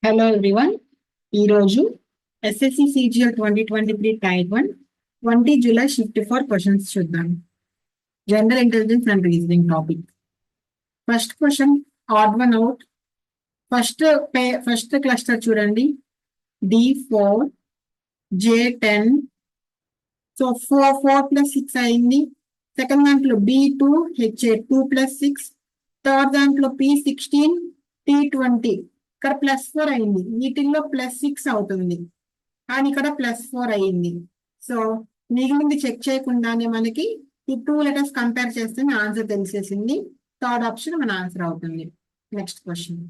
Hello everyone. ఈరోజు SSC CGL 2023 tier 1 20 July shift for questions చూద్దాం. General intelligence and reasoning topic. First question odd one out. First cluster చూడండి, D4 J10. So 4 + 6 అయింది. Second దాంట్లో B2 HA 2 + 6. Third దాంట్లో P16 T20. ఇక్కడ +4 అయింది, వీటిల్లో +6 అవుతుంది కానీ ఇక్కడ +4 అయింది. సో మిగిలింది చెక్ చేయకుండానే మనకి ఈ 2 లెటర్స్ కంపేర్ చేస్తే మన ఆన్సర్ తెలిసేసింది. థర్డ్ ఆప్షన్ మన ఆన్సర్ అవుతుంది. Next question.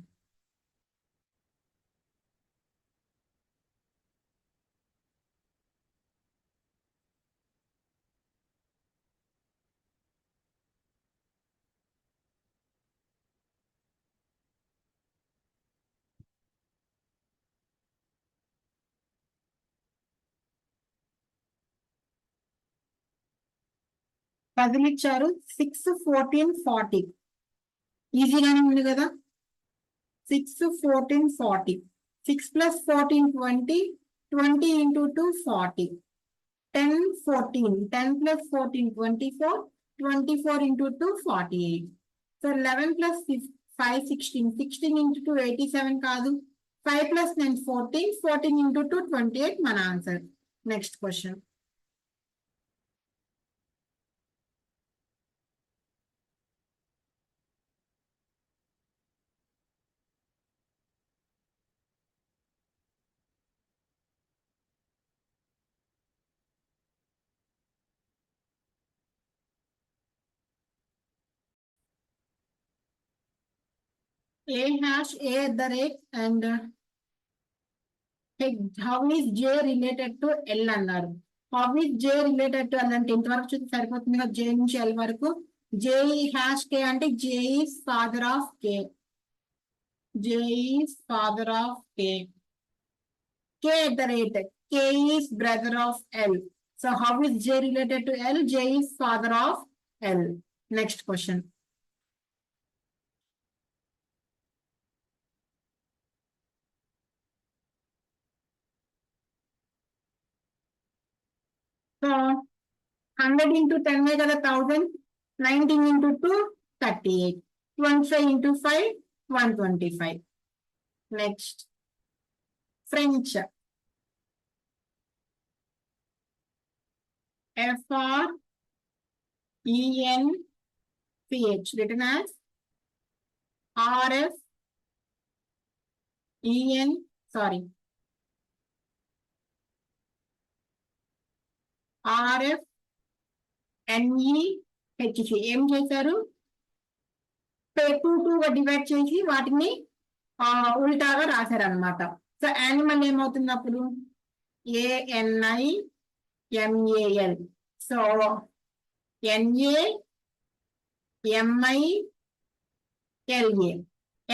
పదులు ఇచ్చారు, 6, 14, 40. ఈజీగానే ఉంది కదా. 6, 14, 40. 6 + 14 20. 20 × 2 40. 10, 14. 10 + 14 24. 24 × 2 48. సో 11 + 5 16. 16 × 2 87 కాదు. 5 + 9 14. 14 × 2 28 మన answer. Next question. A#, A@ and how is J related to L అన్నారు. How is J related to L అంటే ఇంతవరకు చూస్తే సరిపోతుంది కదా. J నుంచి L వరకు. J#K అంటే J is father of K. J is father of K. K@, K is brother of L. So how is J related to L? J is father of L. Next question. So 100 × 10 కదా 1000. 19 × 2 38. 25 × 5 125. Next. French. FRENCH written as RFEN, sorry, RFNEHC. ఏం చేశారు? 2 గా divide చేసి వాటిని ఉల్టాగా రాశారనమాట. So animal ఏమవుతుంది అప్పుడు? ANIMAL. So NAMILA.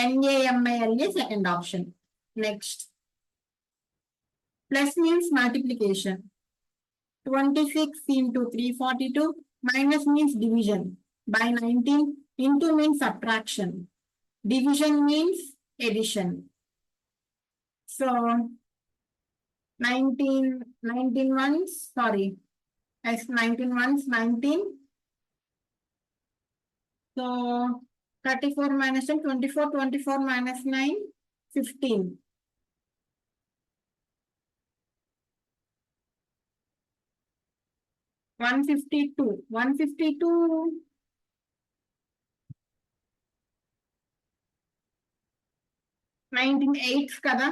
NAMILA second option. Next. Plus means multiplication. 26 × 342. Minus means division by 19. Into means subtraction. Division means addition. So 19 ones, sorry, as 19 ones 19. So 34 minus 10 24. 24 minus 9 15. 152. 152 19 8s kada.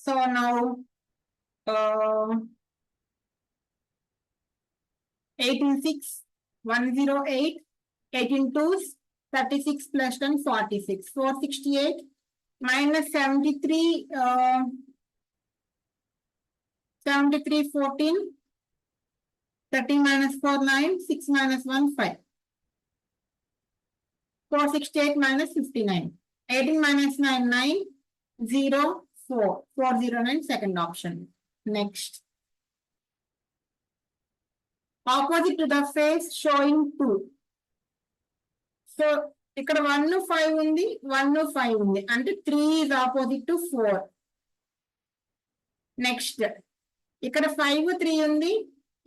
So now 18 6 108. 18 2s 36 plus 10 46. 468 minus 73 73 14. 30 minus 4 9. 6 minus 1 5. 468 minus 59. 18 minus 9 9. 0 4. 409 second option. Next. Opposite to the face showing 2. So ఇక్కడ 1 5 ఉంది, 1 5 ఉంది, అంటే 3 is opposite to 4. Next ఇక్కడ 5 3 ఉంది,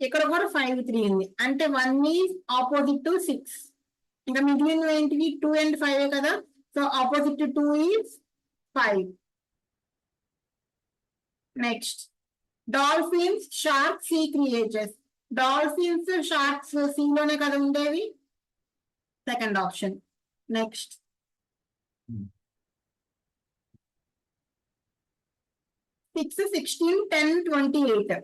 ఇక్కడ కూడా 5 3 ఉంది, అంటే 1 is opposite to 6. ఇంకా మిగిలిన ఏంటివి 2 and 5 కదా, so opposite to 2 is 5. Next dolphins, sharks, sea creatures. Dolphins, sharks సీలోనే కదా ఉండేవి, second option. Next 6 16 10 28.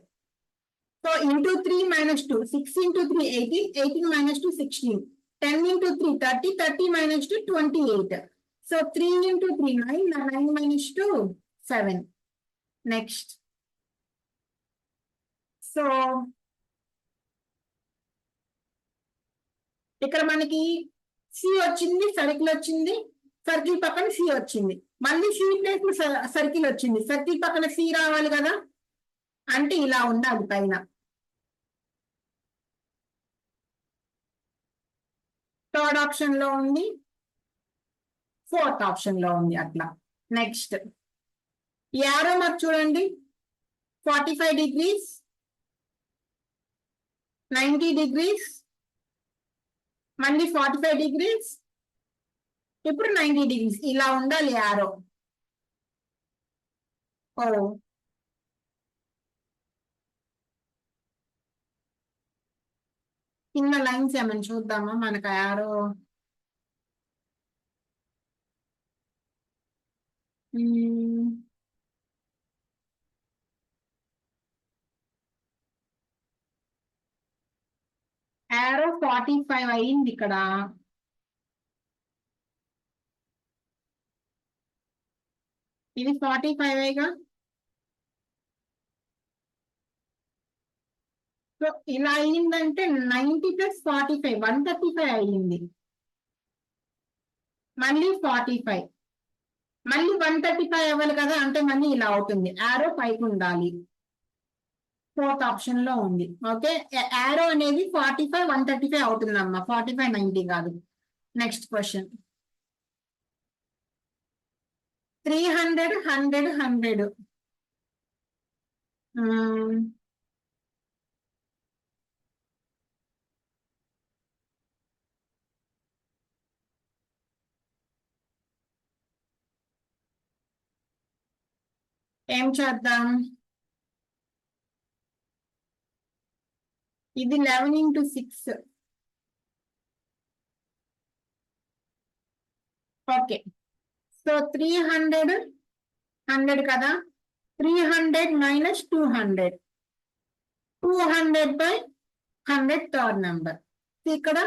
So into 3 minus 2, 6 into 3 18, 18 minus 2 16, 10 into 3 30, 30 minus 2 28. So 3 into 3 9, 9 minus 2 7. Next so ఇక్కడ మనకి సి వచ్చింది, సర్కిల్ వచ్చింది, సర్కిల్ పక్కన సి వచ్చింది, మళ్ళీ సి ప్లేస్ సర్కిల్ వచ్చింది, సర్కిల్ పక్కన సి రావాలి కదా, అంటే ఇలా ఉండాలి పైన. థర్డ్ ఆప్షన్ లో ఉంది, ఫోర్త్ ఆప్షన్ లో ఉంది అట్లా. నెక్స్ట్ యారో మార్క్ చూడండి, 45 degrees, 90 degrees, మళ్ళీ 45 degrees, ఇప్పుడు 90 degrees, ఇలా ఉండాలి యారో. ఓ కింద లైన్స్ ఏమైనా చూద్దామా మనకు యారో. యారో 45 అయింది ఇక్కడ. ఇది 45గా. సో ఇలా అయిందంటే 90 + 45 135 అయ్యింది, మళ్ళీ 45, మళ్ళీ 135 అవ్వాలి కదా, అంటే మళ్ళీ ఇలా అవుతుంది, యారో పైకి ఉండాలి. ఫోర్త్ ఆప్షన్ లో ఉంది. ఓకే, యారో అనేది 45 135 అవుతుందమ్మా, 45 90 కాదు. Next question 300 100 100. ఏం చేద్దాం, ఇది 11 into 6. ఓకే, సో 300 100 కదా, 300 minus 200, 200 by 100 థర్డ్ నెంబర్. ఇక్కడ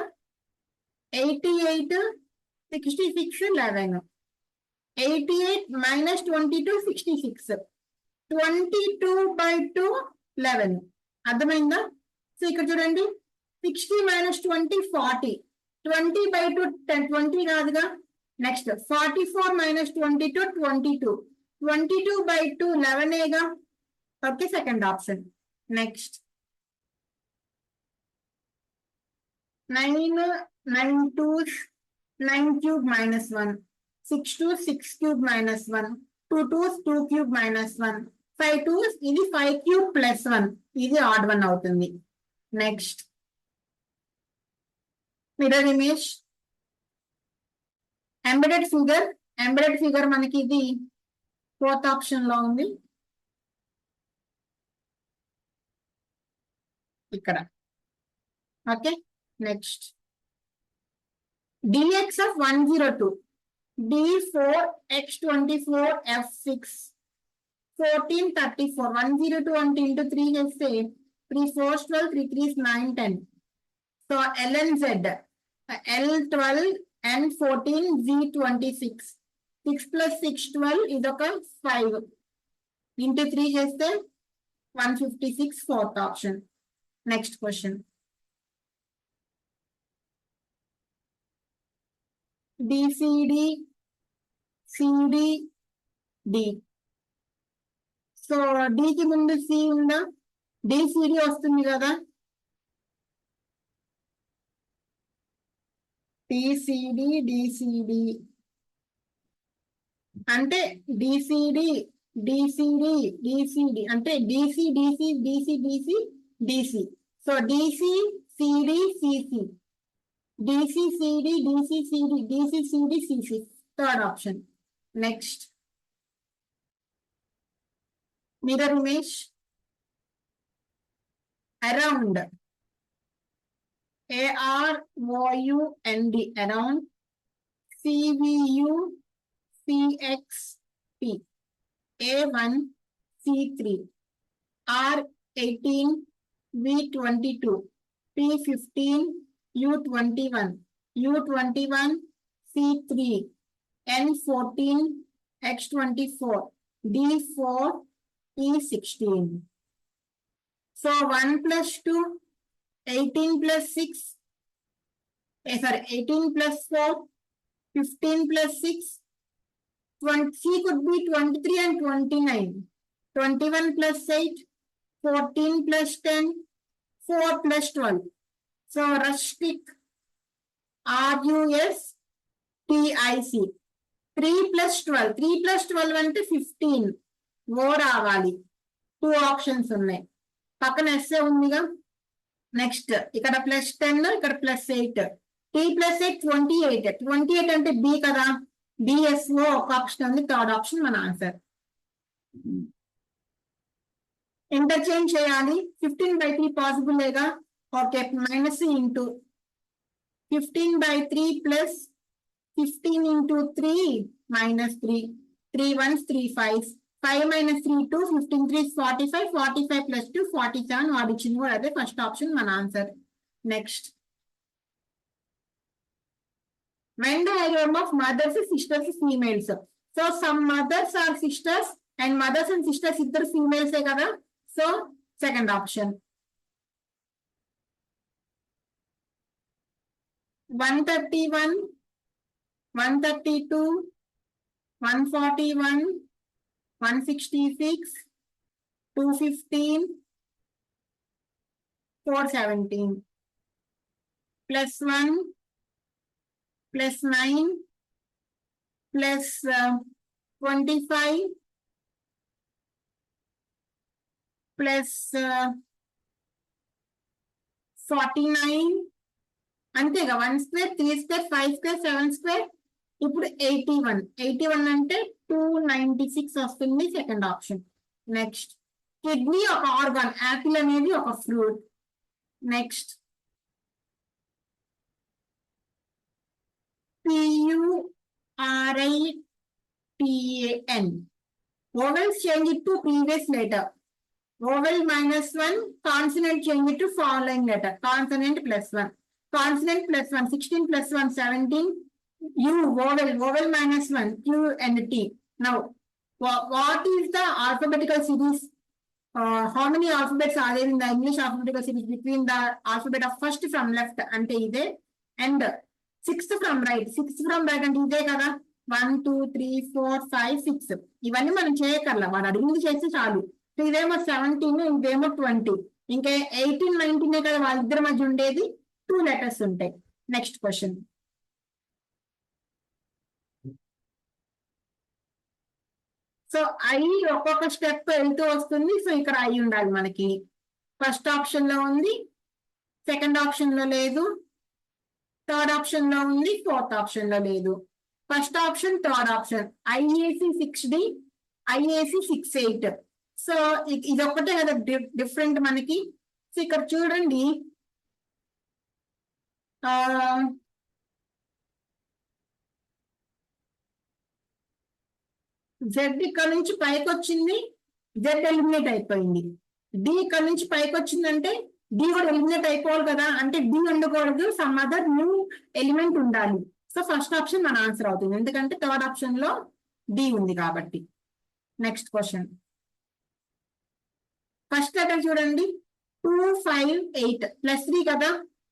88 66 11, 88 minus 22 66, 22 by 2 11. అర్థమైందా? సో ఇక్కడ చూడండి, 60 minus 20 40, 20 by 2 10, 20 కాదుగా. నెక్స్ట్ 44 minus 22 22, 22 by 2 11ఏగా. Okay, second option. Next 9 9 2s 9 cube minus 1, 6 2 6 cube minus 1, 2 2s 2 cube minus 1, 5 2s ఇది 5 cube plus 1, ఇది ఆడ్ 1 అవుతుంది. Next mirror image, embedded figure. Embedded figure మనకి ఇది ఫోర్త్ ఆప్షన్ లో ఉంది ఇక్కడ. Okay, next dx of 102, d4 x24 f6 1434, 102 అంటే into 3 చేస్తే 3 4 12, 3 3 9 10. So lnz l12 n14 z26, 6 + 6 12, ఇదొక 5, ఇంటూ 3 చేస్తే 156, fourth option. Next question BCD CD D. So డికి ముందు సి ఉందా, డిసిడి వస్తుంది కదా, డిసిడి అంటే డిసిడి అంటే DC. So DCCD CC. Third option. Next mirror image. Around, AROUND, around. CVUCXP, A1 C3, R18 V22, P15 U21, U21 C3, N14 X24, D4 E16. So 1 plus 2, 18 plus 6, 18 plus 4, 15 plus 6, 20, C could be 23 and 29. 21 plus 8, 14 plus 10, 4 plus 12. So rustic, RUSTIC. 3 plus 12. 3 plus 12 అంటే 15. ఓ రావాలి. 2 options ఉన్నాయి. పక్కన SA ఉందిగా. Next ఇక్కడ +10, ఇక్కడ +8. T plus 8, 28. 28 అంటే B కదా. BSO ఒక ఆప్షన్ ఉంది. థర్డ్ ఆప్షన్ మన ఆన్సర్. ఇంటర్చేంజ్ చేయాలి. 15/3 పాసిబుల్ లేగా. Okay, minus into 15/3 plus 15 into 3 minus 3. 3 1s 3 5s. 5 minus 3 2. 15 3 is 45. 45 plus 2 47. వాడు ఇచ్చింది కూడా అదే. ఫస్ట్ ఆప్షన్ మన answer. Next Venn diagram of mothers, sisters, females. So some mothers are sisters and mothers and sisters iddar females kada. So second option. 131, 132, 141, 166, 215, 417. +1 +9 +25 +49 అంతేగా. 1 square 3 square 5 square 7 square. ఇప్పుడు 81 అంటే 296 వస్తుంది. Second option. Next kidney ఒక organ. Apple అనేది ఒక fruit. Next PURITAN. Vowels change it to previous letter. Vowel -1, consonant change it to following letter. Consonant +1. Consonant +1. 16 + 1 17. U vowel -1. Q and T. Now, what is the alphabetical series? How many alphabets are there in the English alphabetical series between the alphabet of first from left ante ide and sixth from right. Sixth from right అంటే ఇదే కదా. 1 2 3 4 5 6. ఇవన్నీ మనం చేయకర్లా. వాడు అడిగింది చేస్తే చాలు. ఇదేమో 17, ఇదేమో 20. ఇంకా 18 19 కదా వాళ్ళిద్దరి మధ్య ఉండేది. 2 letters ఉంటాయి. Next question. సో ఐ ఒక్కొక్క స్టెప్ వెళ్తూ వస్తుంది. సో ఇక్కడ ఐ ఉండాలి మనకి. ఫస్ట్ ఆప్షన్ లో ఉంది, సెకండ్ ఆప్షన్ లో లేదు, థర్డ్ ఆప్షన్ లో ఉంది, ఫోర్త్ ఆప్షన్ లో లేదు. First option, third option. IAC 6D, IAC 68. So ఇది ఒక్కటే కదా డిఫరెంట్ మనకి. సో ఇక్కడ చూడండి, జెడ్ ఇక్కడ నుంచి పైకి వచ్చింది, జెడ్ ఎలిమినేట్ అయిపోయింది. డి ఇక్కడ నుంచి పైకి వచ్చిందంటే డి కూడా ఎలిమినేట్ అయిపోవాలి కదా. అంటే డి ఉండకూడదు, సమ్ అదర్ న్యూ ఎలిమెంట్ ఉండాలి. సో ఫస్ట్ ఆప్షన్ మన ఆన్సర్ అవుతుంది, ఎందుకంటే థర్డ్ ఆప్షన్ లో డి ఉంది కాబట్టి. Next question. ఫస్ట్ లెటర్ చూడండి, 2 5 8 +3 కదా.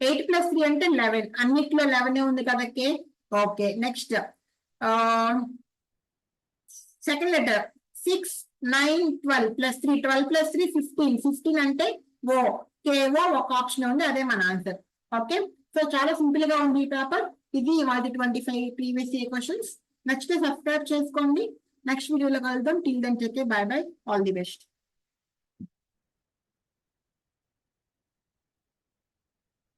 8 + 3 అంటే 11. అన్నిట్లో 11 ఉంది కదా. కే. ఓకే. Next second letter 6 9 12 +3. 12 + 3 15. 15 అంటే ఓ. కేఓ ఒక ఆప్షన్ ఉంది, అదే మన ఆన్సర్. ఓకే. సో చాలా సింపుల్ గా ఉంది ఈ పేపర్. ఇది వాటి 25 ప్రీవియస్ ఇయర్ క్వశ్చన్స్. నచ్చితే సబ్స్క్రైబ్ చేసుకోండి. నెక్స్ట్ వీడియోలో కలుద్దాం. Till then take care. Bye bye. All the best.